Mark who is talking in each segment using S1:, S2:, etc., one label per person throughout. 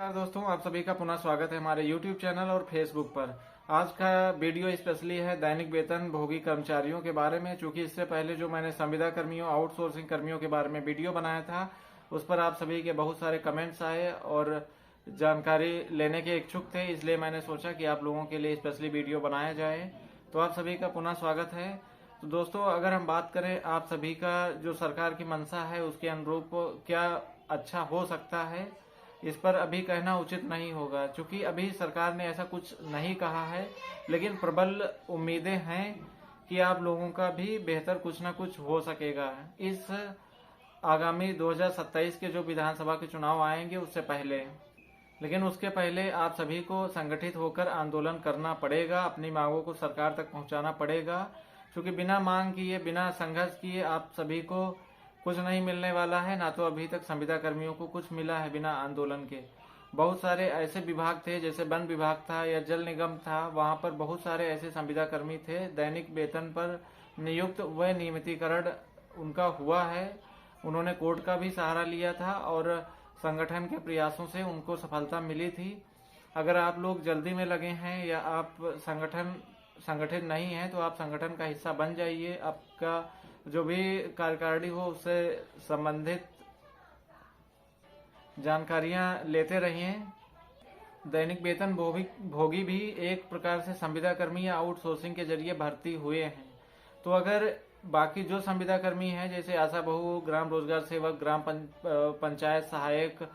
S1: नमस्कार दोस्तों, आप सभी का पुनः स्वागत है हमारे YouTube चैनल और Facebook पर। आज का वीडियो स्पेशली है दैनिक वेतन भोगी कर्मचारियों के बारे में। चूंकि इससे पहले जो मैंने संविदा कर्मियों, आउटसोर्सिंग कर्मियों के बारे में वीडियो बनाया था, उस पर आप सभी के बहुत सारे कमेंट्स आए और जानकारी लेने के इच्छुक थे, इसलिए मैंने सोचा कि आप लोगों के लिए स्पेशली वीडियो बनाया जाए। तो आप सभी का पुनः स्वागत है। तो दोस्तों, अगर हम बात करें आप सभी का जो सरकार की मंशा है उसके अनुरूप क्या अच्छा हो सकता है, इस पर अभी कहना उचित नहीं होगा, क्योंकि अभी सरकार ने ऐसा कुछ नहीं कहा है। लेकिन प्रबल उम्मीदें हैं कि आप लोगों का भी बेहतर कुछ ना कुछ हो सकेगा इस आगामी 2027 के जो विधानसभा के चुनाव आएंगे उससे पहले। लेकिन उसके पहले आप सभी को संगठित होकर आंदोलन करना पड़ेगा, अपनी मांगों को सरकार तक पहुंचाना पड़ेगा, क्योंकि बिना मांग किए, बिना संघर्ष किए आप सभी को कुछ नहीं मिलने वाला है। ना तो अभी तक संविदा कर्मियों को कुछ मिला है बिना आंदोलन के। बहुत सारे ऐसे विभाग थे, जैसे वन विभाग था या जल निगम था, वहां पर बहुत सारे ऐसे संविदा कर्मी थे दैनिक वेतन पर नियुक्त, व नियमितीकरण उनका हुआ है। उन्होंने कोर्ट का भी सहारा लिया था और संगठन के प्रयासों से उनको सफलता मिली थी। अगर आप लोग जल्दी में लगे हैं या आप संगठित नहीं है, तो आप संगठन का हिस्सा बन जाइए। आपका जो भी कार्यकारिणी हो उससे संबंधित जानकारियां लेते रहिए। दैनिक वेतन भोगी भी एक प्रकार से संविदा कर्मी या आउटसोर्सिंग के जरिए भर्ती हुए हैं। तो अगर बाकी जो संविदा कर्मी हैं, जैसे आशा बहू, ग्राम रोजगार सेवक, ग्राम पंचायत सहायक,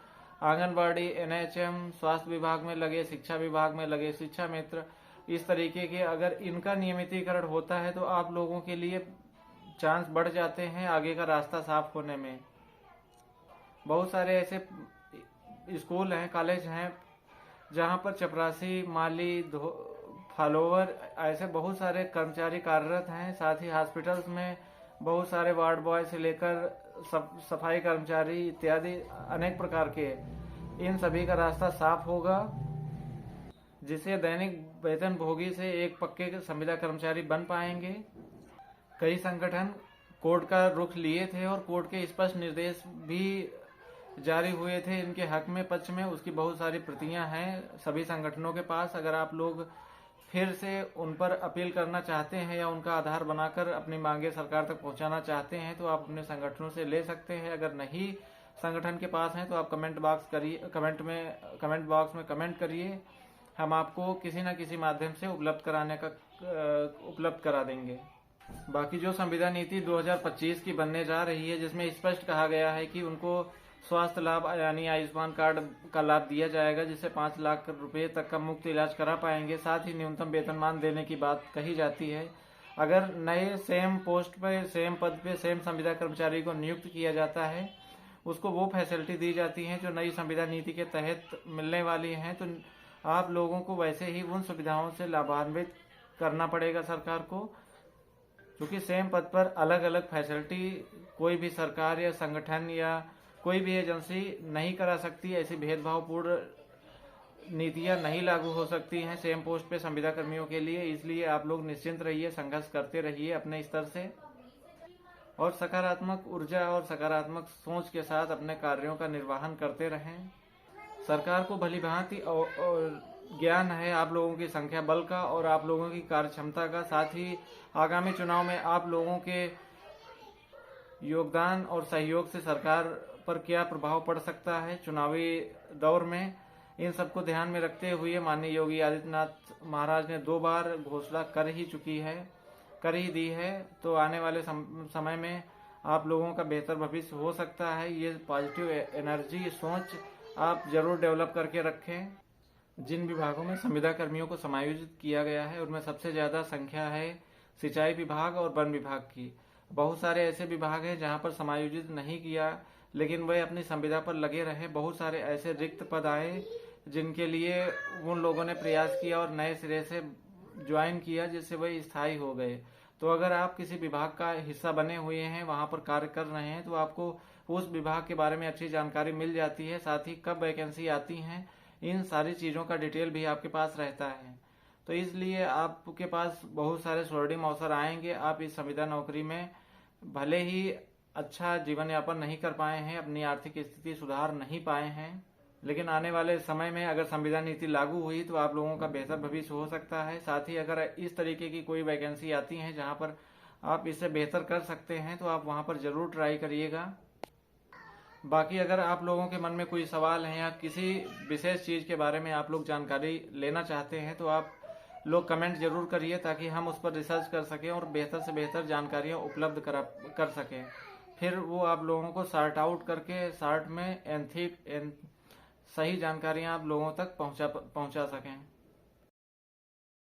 S1: आंगनबाड़ी, एनएचएम, स्वास्थ्य विभाग में लगे, शिक्षा विभाग में लगे, शिक्षा मित्र, इस तरीके के अगर इनका नियमितीकरण होता है तो आप लोगों के लिए चांस बढ़ जाते हैं आगे का रास्ता साफ होने में। बहुत सारे ऐसे स्कूल हैं, कॉलेज हैं, जहां पर चपरासी, माली, फॉलोवर, ऐसे बहुत सारे कर्मचारी कार्यरत हैं। साथ ही हॉस्पिटल्स में बहुत सारे वार्ड बॉय से लेकर सफाई कर्मचारी इत्यादि अनेक प्रकार के, इन सभी का रास्ता साफ होगा, जिससे दैनिक वेतन भोगी से एक पक्के संविदा कर्मचारी बन पाएंगे। कई संगठन कोर्ट का रुख लिए थे और कोर्ट के स्पष्ट निर्देश भी जारी हुए थे इनके हक में, पक्ष में। उसकी बहुत सारी प्रतियां हैं सभी संगठनों के पास। अगर आप लोग फिर से उन पर अपील करना चाहते हैं या उनका आधार बनाकर अपनी मांगे सरकार तक पहुंचाना चाहते हैं, तो आप अपने संगठनों से ले सकते हैं। अगर नहीं संगठन के पास हैं तो आप कमेंट बॉक्स में कमेंट करिए, हम आपको किसी न किसी माध्यम से उपलब्ध करा देंगे। बाकी जो संविदा नीति 2025 की बनने जा रही है, जिसमें स्पष्ट कहा गया है कि उनको स्वास्थ्य लाभ यानी आयुष्मान कार्ड का लाभ दिया जाएगा, जिससे 5 लाख रुपए तक का मुफ्त इलाज करा पाएंगे। साथ ही न्यूनतम वेतनमान देने की बात कही जाती है। अगर नए सेम पोस्ट पे, सेम पद पे, सेम संविदा कर्मचारी को नियुक्त किया जाता है, उसको वो फैसिलिटी दी जाती है जो नई संविदा नीति के तहत मिलने वाली हैं, तो आप लोगों को वैसे ही उन सुविधाओं से लाभान्वित करना पड़ेगा सरकार को, क्योंकि सेम पद पर अलग अलग फैसिलिटी कोई भी सरकार या संगठन या कोई भी एजेंसी नहीं करा सकती। ऐसी भेदभावपूर्ण नीतियां नहीं लागू हो सकती हैं सेम पोस्ट पे संविदा कर्मियों के लिए। इसलिए आप लोग निश्चिंत रहिए, संघर्ष करते रहिए अपने स्तर से, और सकारात्मक ऊर्जा और सकारात्मक सोच के साथ अपने कार्यों का निर्वहन करते रहें। सरकार को भली भांति और ज्ञान है आप लोगों की संख्या बल का और आप लोगों की कार्य क्षमता का। साथ ही आगामी चुनाव में आप लोगों के योगदान और सहयोग से सरकार पर क्या प्रभाव पड़ सकता है चुनावी दौर में, इन सबको ध्यान में रखते हुए माननीय योगी आदित्यनाथ महाराज ने 2 बार घोषणा कर ही दी है। तो आने वाले समय में आप लोगों का बेहतर भविष्य हो सकता है। ये पॉजिटिव एनर्जी, सोच आप जरूर डेवलप करके रखें। जिन विभागों में संविदा कर्मियों को समायोजित किया गया है, उनमें सबसे ज्यादा संख्या है सिंचाई विभाग और वन विभाग की। बहुत सारे ऐसे विभाग हैं जहां पर समायोजित नहीं किया, लेकिन वे अपनी संविदा पर लगे रहे। बहुत सारे ऐसे रिक्त पद आए जिनके लिए उन लोगों ने प्रयास किया और नए सिरे से ज्वाइन किया, जिससे वे स्थायी हो गए। तो अगर आप किसी विभाग का हिस्सा बने हुए हैं, वहां पर कार्य कर रहे हैं, तो आपको उस विभाग के बारे में अच्छी जानकारी मिल जाती है। साथ ही कब वैकेंसी आती हैं, इन सारी चीजों का डिटेल भी आपके पास रहता है। तो इसलिए आपके पास बहुत सारे स्वर्णिम अवसर आएंगे। आप इस संविदा नौकरी में भले ही अच्छा जीवन यापन नहीं कर पाए हैं, अपनी आर्थिक स्थिति सुधार नहीं पाए हैं, लेकिन आने वाले समय में अगर संविदा नीति लागू हुई तो आप लोगों का बेहतर भविष्य हो सकता है। साथ ही अगर इस तरीके की कोई वैकेंसी आती है जहां पर आप इससे बेहतर कर सकते हैं तो आप वहां पर जरूर ट्राई करिएगा। बाकी अगर आप लोगों के मन में कोई सवाल है या किसी विशेष चीज के बारे में आप लोग जानकारी लेना चाहते हैं तो आप लोग कमेंट जरूर करिए, ताकि हम उस पर रिसर्च कर सकें और बेहतर से बेहतर जानकारियां उपलब्ध कर सकें। फिर वो आप लोगों को सॉर्ट आउट करके शॉर्ट में सही जानकारियां आप लोगों तक पहुंचा सकें।